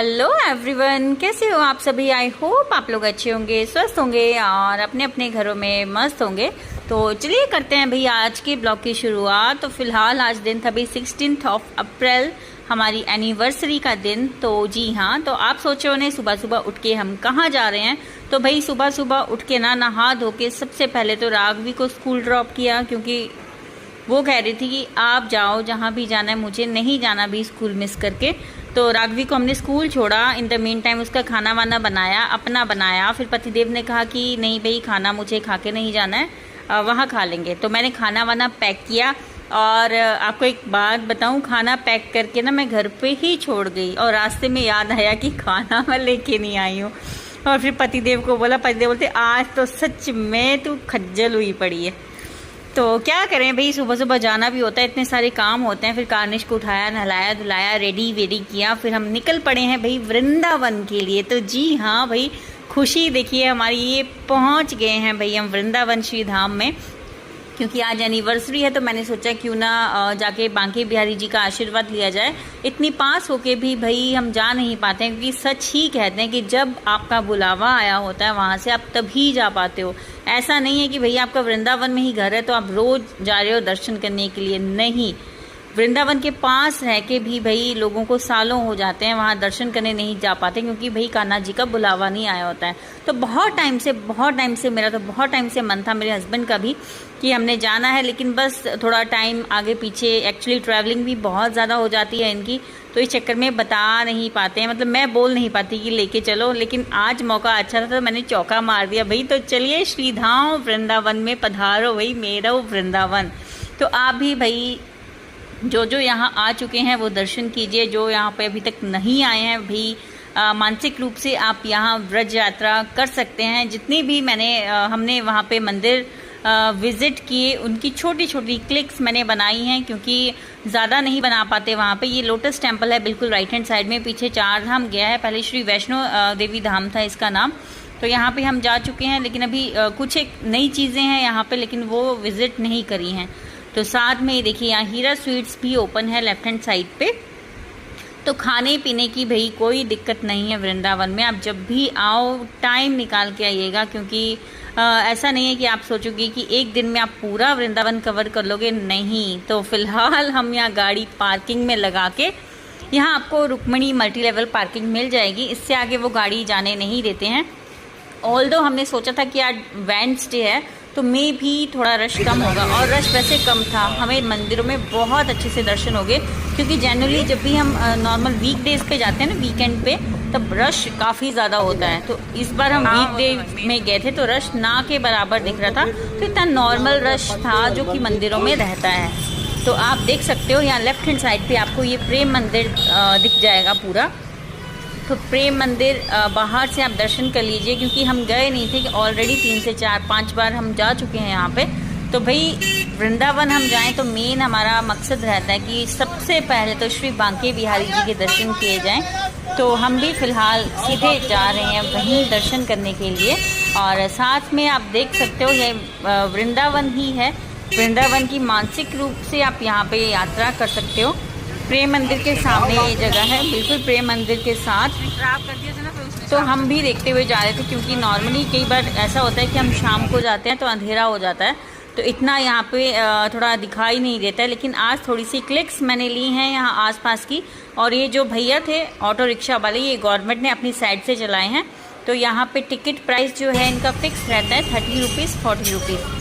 Hello everyone, कैसे हो आप सभी। आई होप आप लोग अच्छे होंगे, स्वस्थ होंगे और अपने अपने घरों में मस्त होंगे। तो चलिए करते हैं भैया आज के ब्लॉग की शुरुआत। तो फिलहाल आज दिन था भाई 16 अप्रैल, हमारी एनिवर्सरी का दिन। तो जी हाँ, तो आप सोचे होने सुबह सुबह उठ के हम कहाँ जा रहे हैं। तो भाई सुबह सुबह उठ के नहा धो के सबसे पहले तो राघवी को स्कूल ड्रॉप किया, क्योंकि वो कह रही थी कि आप जाओ जहाँ भी जाना है, मुझे नहीं जाना भी स्कूल मिस करके। तो राघवी को हमने स्कूल छोड़ा। इन द मीन टाइम उसका खाना वाना बनाया, अपना बनाया। फिर पतिदेव ने कहा कि नहीं भाई, खाना मुझे खा के नहीं जाना है, वहाँ खा लेंगे। तो मैंने खाना वाना पैक किया। और आपको एक बात बताऊं, खाना पैक करके मैं घर पे ही छोड़ गई और रास्ते में याद आया कि खाना मैं लेके नहीं आई हूँ। और फिर पतिदेव को बोला, पतिदेव बोलते आज तो सच में तू खज्जल हुई पड़ी है। तो क्या करें भाई, सुबह सुबह जाना भी होता है, इतने सारे काम होते हैं। फिर कार्निश को उठाया, नहलाया धुलाया, रेडी वेडी किया। फिर हम निकल पड़े हैं भाई वृंदावन के लिए। तो जी हाँ भाई, खुशी देखिए हमारी, ये पहुंच गए हैं भाई हम वृंदावन श्री धाम में। क्योंकि आज एनिवर्सरी है तो मैंने सोचा क्यों ना जाके बांके बिहारी जी का आशीर्वाद लिया जाए। इतनी पास होके भी भाई हम जा नहीं पाते हैं, क्योंकि सच ही कहते हैं कि जब आपका बुलावा आया होता है वहाँ से आप तभी जा पाते हो। ऐसा नहीं है कि भाई आपका वृंदावन में ही घर है तो आप रोज़ जा रहे हो दर्शन करने के लिए, नहीं। वृंदावन के पास रह के भी भाई लोगों को सालों हो जाते हैं वहाँ दर्शन करने नहीं जा पाते, क्योंकि भाई कान्हा जी का बुलावा नहीं आया होता है। तो बहुत टाइम से मेरा तो बहुत टाइम से मन था, मेरे हस्बैंड का भी, कि हमने जाना है। लेकिन बस थोड़ा टाइम आगे पीछे, एक्चुअली ट्रैवलिंग भी बहुत ज़्यादा हो जाती है इनकी, तो इस चक्कर में बता नहीं पाते हैं। मतलब मैं बोल नहीं पाती कि लेके चलो, लेकिन आज मौका अच्छा था तो मैंने चौका मार दिया भाई। तो चलिए श्रीधाम वृंदावन में पधारो भाई, मेरा वृंदावन। तो आप भी भाई जो जो यहाँ आ चुके हैं वो दर्शन कीजिए, जो यहाँ पे अभी तक नहीं आए हैं भी मानसिक रूप से आप यहाँ व्रज यात्रा कर सकते हैं। जितनी भी हमने वहाँ पे मंदिर विज़िट किए, उनकी छोटी छोटी क्लिक्स मैंने बनाई हैं, क्योंकि ज़्यादा नहीं बना पाते वहाँ पे। ये लोटस टेम्पल है बिल्कुल राइट हैंड साइड में, पीछे चार धाम गया है, पहले श्री वैष्णो देवी धाम था इसका नाम। तो यहाँ पे हम जा चुके हैं, लेकिन अभी कुछ एक नई चीज़ें हैं यहाँ पे, लेकिन वो विज़िट नहीं करी हैं। तो साथ में ये देखिए यहाँ हीरा स्वीट्स भी ओपन है लेफ्ट हैंड साइड पे। तो खाने पीने की भाई कोई दिक्कत नहीं है वृंदावन में। आप जब भी आओ टाइम निकाल के आइएगा, क्योंकि ऐसा नहीं है कि आप सोचोगे कि एक दिन में आप पूरा वृंदावन कवर कर लोगे, नहीं। तो फिलहाल हम यहाँ गाड़ी पार्किंग में लगा के, यहाँ आपको रुक्मणी मल्टी लेवल पार्किंग मिल जाएगी, इससे आगे वो गाड़ी जाने नहीं देते हैं। ऑल्दो हमने सोचा था कि आज वेडनेसडे है तो मे भी थोड़ा रश कम होगा, और रश वैसे कम था। हमें मंदिरों में बहुत अच्छे से दर्शन हो गए, क्योंकि जनरली जब भी हम नॉर्मल वीकडेज़ पे जाते हैं ना, वीकेंड पे, तब रश काफ़ी ज़्यादा होता है। तो इस बार हम वीकडे में गए थे तो रश ना के बराबर दिख रहा था। तो इतना नॉर्मल रश था जो कि मंदिरों में रहता है। तो आप देख सकते हो यहाँ लेफ्ट हैंड साइड पर आपको ये प्रेम मंदिर दिख जाएगा पूरा। तो प्रेम मंदिर बाहर से आप दर्शन कर लीजिए, क्योंकि हम गए नहीं थे, कि ऑलरेडी 3 से 4-5 बार हम जा चुके हैं यहाँ पे। तो भाई वृंदावन हम जाएं तो मेन हमारा मकसद रहता है कि सबसे पहले तो श्री बांके बिहारी जी के दर्शन किए जाएं। तो हम भी फ़िलहाल सीधे जा रहे हैं वहीं दर्शन करने के लिए। और साथ में आप देख सकते हो ये वृंदावन ही है। वृंदावन की मानसिक रूप से आप यहाँ पर यात्रा कर सकते हो। प्रेम मंदिर के सामने ये जगह है, बिल्कुल प्रेम मंदिर के साथ। तो हम भी देखते हुए जा रहे थे, क्योंकि नॉर्मली कई बार ऐसा होता है कि हम शाम को जाते हैं तो अंधेरा हो जाता है, तो इतना यहाँ पे थोड़ा दिखाई नहीं देता है। लेकिन आज थोड़ी सी क्लिक्स मैंने ली हैं यहाँ आसपास की। और ये जो भैया थे ऑटो रिक्शा वाले, ये गवर्नमेंट ने अपनी साइड से चलाए हैं। तो यहाँ पे टिकट प्राइस जो है इनका फिक्स रहता है 30 रुपीज़ 40 रुपीज़।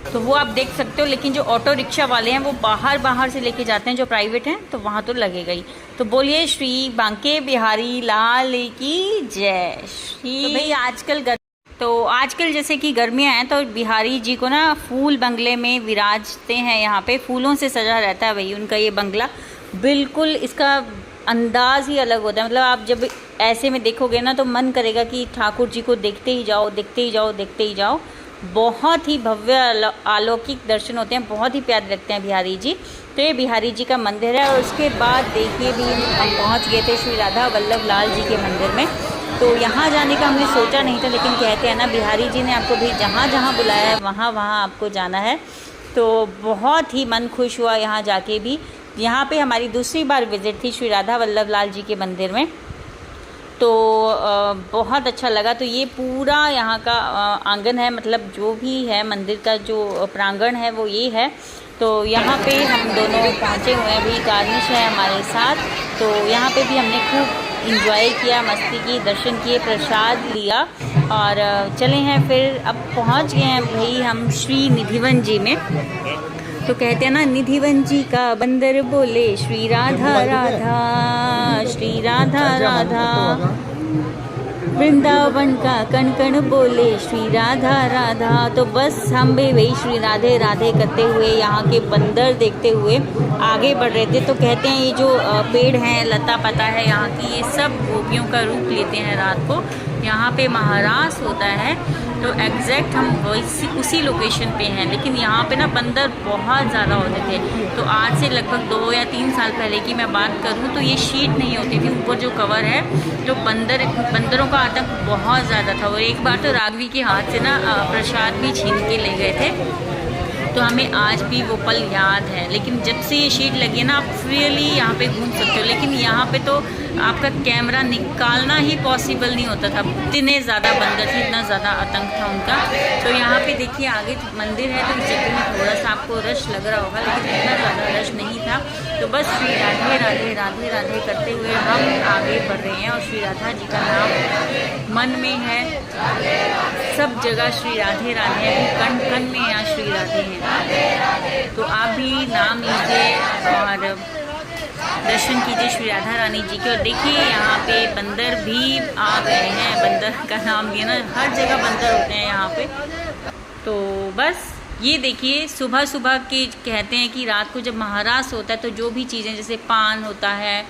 तो वो आप देख सकते हो। लेकिन जो ऑटो रिक्शा वाले हैं वो बाहर से लेके जाते हैं, जो प्राइवेट हैं, तो वहाँ तो लगेगा ही। तो बोलिए श्री बांके बिहारी लाल की जय श्री। तो भाई आजकल जैसे कि गर्मियाँ हैं तो बिहारी जी को ना फूल बंगले में विराजते हैं। यहाँ पे फूलों से सजा रहता है भाई उनका ये बंगला, बिल्कुल इसका अंदाज़ ही अलग होता है। मतलब आप जब ऐसे में देखोगे ना तो मन करेगा कि ठाकुर जी को देखते ही जाओ, देखते ही जाओ, देखते ही जाओ। बहुत ही भव्य अलौकिक दर्शन होते हैं, बहुत ही प्यारे लगते हैं बिहारी जी। तो ये बिहारी जी का मंदिर है। और उसके बाद देखिए भी हम पहुंच गए थे श्री राधा वल्लभ लाल जी के मंदिर में। तो यहाँ जाने का हमने सोचा नहीं था, लेकिन कहते हैं ना बिहारी जी ने आपको भी जहाँ जहाँ बुलाया है वहाँ वहाँ आपको जाना है। तो बहुत ही मन खुश हुआ यहाँ जाके भी। यहाँ पे हमारी दूसरी बार विज़िट थी श्री राधा वल्लभ लाल जी के मंदिर में। तो बहुत अच्छा लगा। तो ये पूरा यहाँ का आंगन है, मतलब जो भी है मंदिर का जो प्रांगण है वो ये है। तो यहाँ पे हम दोनों पहुँचे हुए हैं, अभी गार्निश है हमारे साथ। तो यहाँ पे भी हमने खूब इंजॉय किया, मस्ती की, दर्शन किए, प्रसाद लिया और चले हैं फिर। अब पहुँच गए हैं भाई हम श्री निधिवन जी में। तो कहते हैं ना, निधिवन जी का बंदर बोले श्री राधा राधा, श्री राधा राधा, वृंदावन का कण कण बोले श्री राधा राधा। तो बस हम भी वही श्री राधे राधे करते हुए यहाँ के बंदर देखते हुए आगे बढ़ रहे थे। तो कहते हैं ये जो पेड़ हैं, लता पता है यहाँ की, ये सब गोपियों का रूप लेते हैं रात को। यहाँ पे महारास होता है, तो एग्जैक्ट हम उसी लोकेशन पे हैं। लेकिन यहाँ पे ना बंदर बहुत ज़्यादा होते थे। तो आज से लगभग 2 या 3 साल पहले की मैं बात करूँ तो ये शीट नहीं होती थी, ऊपर जो कवर है। तो बंदरों का आतंक बहुत ज़्यादा था। और एक बार तो राघवी के हाथ से ना प्रसाद भी छीन के ले गए थे। तो हमें आज भी वो पल याद है। लेकिन जब से ये शीट लगी है ना, आप फ्रीली यहाँ पे घूम सकते हो। लेकिन यहाँ पे तो आपका कैमरा निकालना ही पॉसिबल नहीं होता था, इतने ज़्यादा बंदर थे, इतना ज़्यादा आतंक था उनका। तो यहाँ पे देखिए आगे मंदिर है, तो इस जगह में थोड़ा सा आपको रश लग रहा होगा, लेकिन इतना ज़्यादा रश नहीं था। तो बस श्री राधे राधे राधे राधे करते हुए हम आगे बढ़ रहे हैं। और श्री राधा जी का नाम मन में है, सब जगह श्री राधे राधे है, कण कण में यहाँ श्री राधे हैं। तो आप भी नाम लीजिए और दर्शन कीजिए श्री राधा रानी जी के। और देखिए यहाँ पे बंदर भी आ गए हैं, बंदर का नाम दिया ना, हर जगह बंदर होते हैं यहाँ पे। तो बस ये देखिए, सुबह सुबह के कहते हैं कि रात को जब महारास होता है तो जो भी चीज़ें जैसे पान होता है,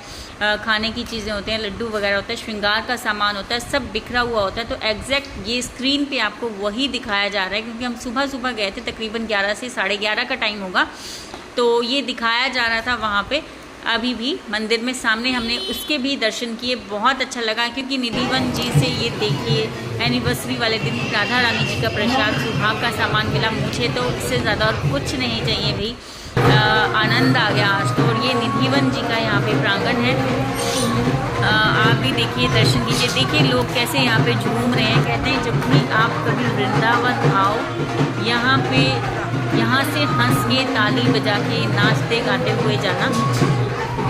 खाने की चीज़ें होते हैं, लड्डू वगैरह होता है, श्रृंगार का सामान होता है, सब बिखरा हुआ होता है। तो एग्जैक्ट ये स्क्रीन पे आपको वही दिखाया जा रहा है, क्योंकि हम सुबह सुबह गए थे, तकरीबन 11 से 11:30 का टाइम होगा। तो ये दिखाया जा रहा था वहाँ पे। अभी भी मंदिर में सामने हमने उसके भी दर्शन किए, बहुत अच्छा लगा। क्योंकि निधिवन जी से ये देखिए एनिवर्सरी वाले दिन राधा रानी जी का प्रसाद, सुहाग का सामान मिला। मुझे तो इससे ज़्यादा और कुछ नहीं चाहिए भाई, आनंद आ गया आज तो। और ये निधिवन जी का यहाँ पे प्रांगण है, आप भी देखिए, दर्शन कीजिए। देखिए लोग कैसे यहाँ पे झूम रहे हैं। कहते हैं जब भी आप कभी वृंदावन आओ, यहाँ से हंस के, ताली बजा के, नाचते गाते हुए जाना,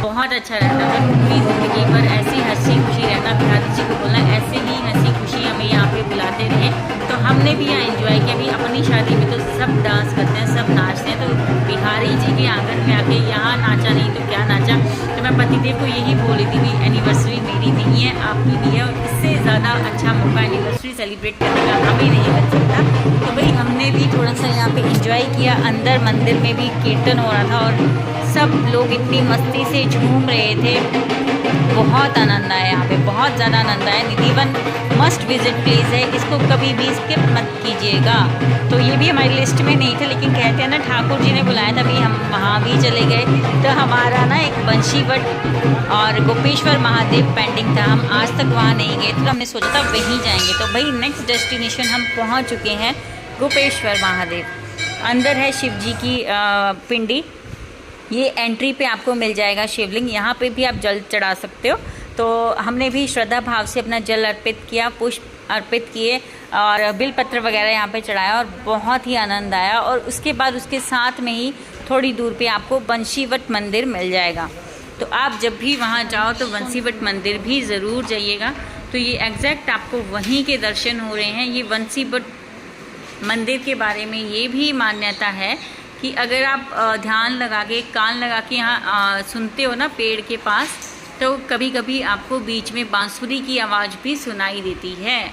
बहुत अच्छा रहता है। पूरी ज़िंदगी पर ऐसी हंसी खुशी रहना, बिहारी जी को बोलना ऐसे ही हंसी खुशी हमें यहाँ पे बुलाते रहे। तो हमने भी यहाँ एंजॉय किया। भी अपनी शादी में तो सब डांस करते हैं, सब नाचते हैं। तो बिहारी जी के आंगन में आके यहाँ नाचा नहीं तो क्या नाचा। तो मैं पतिदेव को यही बोल रही थी, एनिवर्सरी मेरी नहीं है, आपकी भी है, और इससे ज़्यादा अच्छा मौका एनिवर्सरी सेलिब्रेट करने का हमें नहीं मिल सकता। तो भाई हमने भी थोड़ा सा यहाँ पे एंजॉय किया। अंदर मंदिर में भी कीर्तन हो रहा था और सब लोग इतनी मस्ती से झूम रहे थे, बहुत आनंद आया यहाँ पे, बहुत ज़्यादा आनंद आया। निधिवन मस्ट विजिट प्लेस है, इसको कभी भी स्किप मत कीजिएगा। तो ये भी हमारी लिस्ट में नहीं था, लेकिन कहते हैं ना ठाकुर जी ने बुलाया था, भी हम वहाँ भी चले गए। तो हमारा ना एक बंशीवट और गोपेश्वर महादेव पेंडिंग था, हम आज तक वहाँ नहीं गए, तो हमने सोचा था वहीं जाएंगे। तो भाई नेक्स्ट डेस्टिनेशन हम पहुँच चुके हैं, गोपेश्वर महादेव। अंदर है शिव जी की पिंडी, ये एंट्री पे आपको मिल जाएगा शिवलिंग। यहाँ पे भी आप जल चढ़ा सकते हो। तो हमने भी श्रद्धा भाव से अपना जल अर्पित किया, पुष्प अर्पित किए और बिलपत्र वगैरह यहाँ पे चढ़ाया और बहुत ही आनंद आया। और उसके बाद उसके साथ में ही थोड़ी दूर पे आपको बंशीवट मंदिर मिल जाएगा। तो आप जब भी वहाँ जाओ तो बंशीवट मंदिर भी ज़रूर जाइएगा। तो ये एग्जैक्ट आपको वहीं के दर्शन हो रहे हैं। ये बंशीवट मंदिर के बारे में ये भी मान्यता है कि अगर आप ध्यान लगा के, कान लगा के यहाँ सुनते हो ना पेड़ के पास, तो कभी कभी आपको बीच में बांसुरी की आवाज़ भी सुनाई देती है।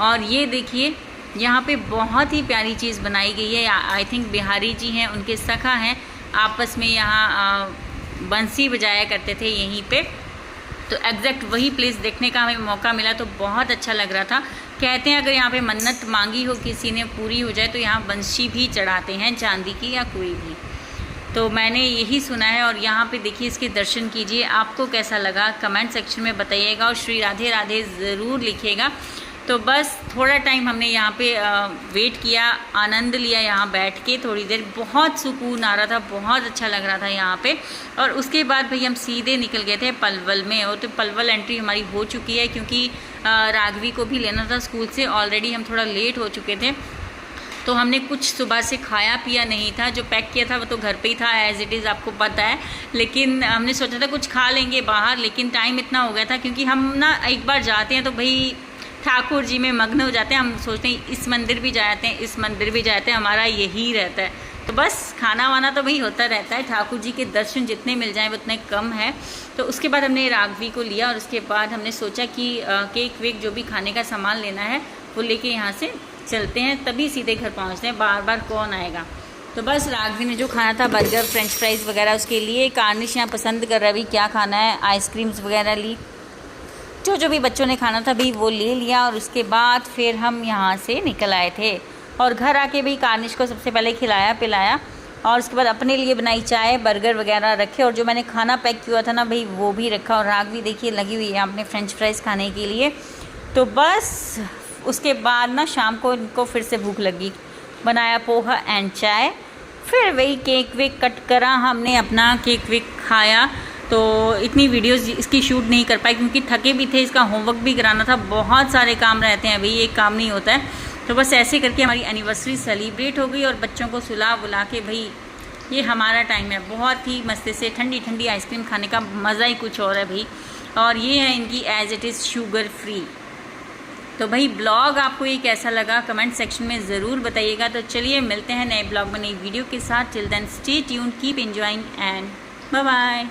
और ये देखिए यहाँ पे बहुत ही प्यारी चीज़ बनाई गई है। आई थिंक बिहारी जी हैं, उनके सखा हैं, आपस में यहाँ बंसी बजाया करते थे यहीं पे। तो एग्जैक्ट वही प्लेस देखने का हमें मौका मिला, तो बहुत अच्छा लग रहा था। कहते हैं अगर यहाँ पे मन्नत मांगी हो किसी ने, पूरी हो जाए, तो यहाँ बंशी भी चढ़ाते हैं, चांदी की या कोई भी। तो मैंने यही सुना है। और यहाँ पे देखिए, इसके दर्शन कीजिए। आपको कैसा लगा कमेंट सेक्शन में बताइएगा और श्री राधे राधे ज़रूर लिखिएगा। तो तो बस थोड़ा टाइम हमने यहाँ पे वेट किया, आनंद लिया यहाँ बैठ के थोड़ी देर। बहुत सुकून आ रहा था, बहुत अच्छा लग रहा था यहाँ पे। और उसके बाद भाई हम सीधे निकल गए थे पलवल में। और तो पलवल एंट्री हमारी हो चुकी है, क्योंकि राघवी को भी लेना था स्कूल से। ऑलरेडी हम थोड़ा लेट हो चुके थे, तो हमने कुछ सुबह से खाया पिया नहीं था। जो पैक किया था वो तो घर पे ही था, एज़ इट इज़, आपको पता है। लेकिन हमने सोचा था कुछ खा लेंगे बाहर, लेकिन टाइम इतना हो गया था, क्योंकि हम ना एक बार जाते हैं तो भाई ठाकुर जी में मग्न हो जाते हैं। हम सोचते हैं इस मंदिर भी जाते हैं, इस मंदिर भी जाते हैं, हमारा यही रहता है। तो बस खाना वाना तो भाई होता रहता है, ठाकुर जी के दर्शन जितने मिल जाएं उतने कम है। तो उसके बाद हमने राघवी को लिया, और उसके बाद हमने सोचा कि केक वेक जो भी खाने का सामान लेना है वो लेके यहाँ से चलते हैं, तभी सीधे घर पहुँचते हैं, बार बार कौन आएगा। तो बस राघवी ने जो खाना था बर्गर फ्रेंच फ्राइज़ वगैरह उसके लिए, कार्निश यहाँ पसंद कर रहा है भाई क्या खाना है, आइसक्रीम्स वगैरह ली, जो भी बच्चों ने खाना था भाई वो ले लिया। और उसके बाद फिर हम यहाँ से निकल आए थे, और घर आके भाई कार्निश को सबसे पहले खिलाया पिलाया, और उसके बाद अपने लिए बनाई चाय, बर्गर वगैरह रखे, और जो मैंने खाना पैक किया था ना भाई वो भी रखा। और राघवी देखिए लगी हुई है अपने फ्रेंच फ्राइज़ खाने के लिए। तो बस उसके बाद ना शाम को इनको फिर से भूख लगी, बनाया पोहा एंड चाय, फिर वही केक वेक कट करा, हमने अपना केक वेक खाया। तो इतनी वीडियोस इसकी शूट नहीं कर पाई, क्योंकि थके भी थे, इसका होमवर्क भी कराना था, बहुत सारे काम रहते हैं भाई, एक काम नहीं होता है। तो बस ऐसे करके हमारी एनिवर्सरी सेलिब्रेट हो गई, और बच्चों को सुला बुला के भाई ये हमारा टाइम है। बहुत ही मस्ती से ठंडी ठंडी आइसक्रीम खाने का मज़ा ही कुछ और है भाई। और ये है इनकी as it is sugar free. तो भाई ब्लॉग आपको ये कैसा लगा कमेंट सेक्शन में ज़रूर बताइएगा। तो चलिए मिलते हैं नए ब्लॉग में नई वीडियो के साथ। Till then stay tuned, keep enjoying and bye bye.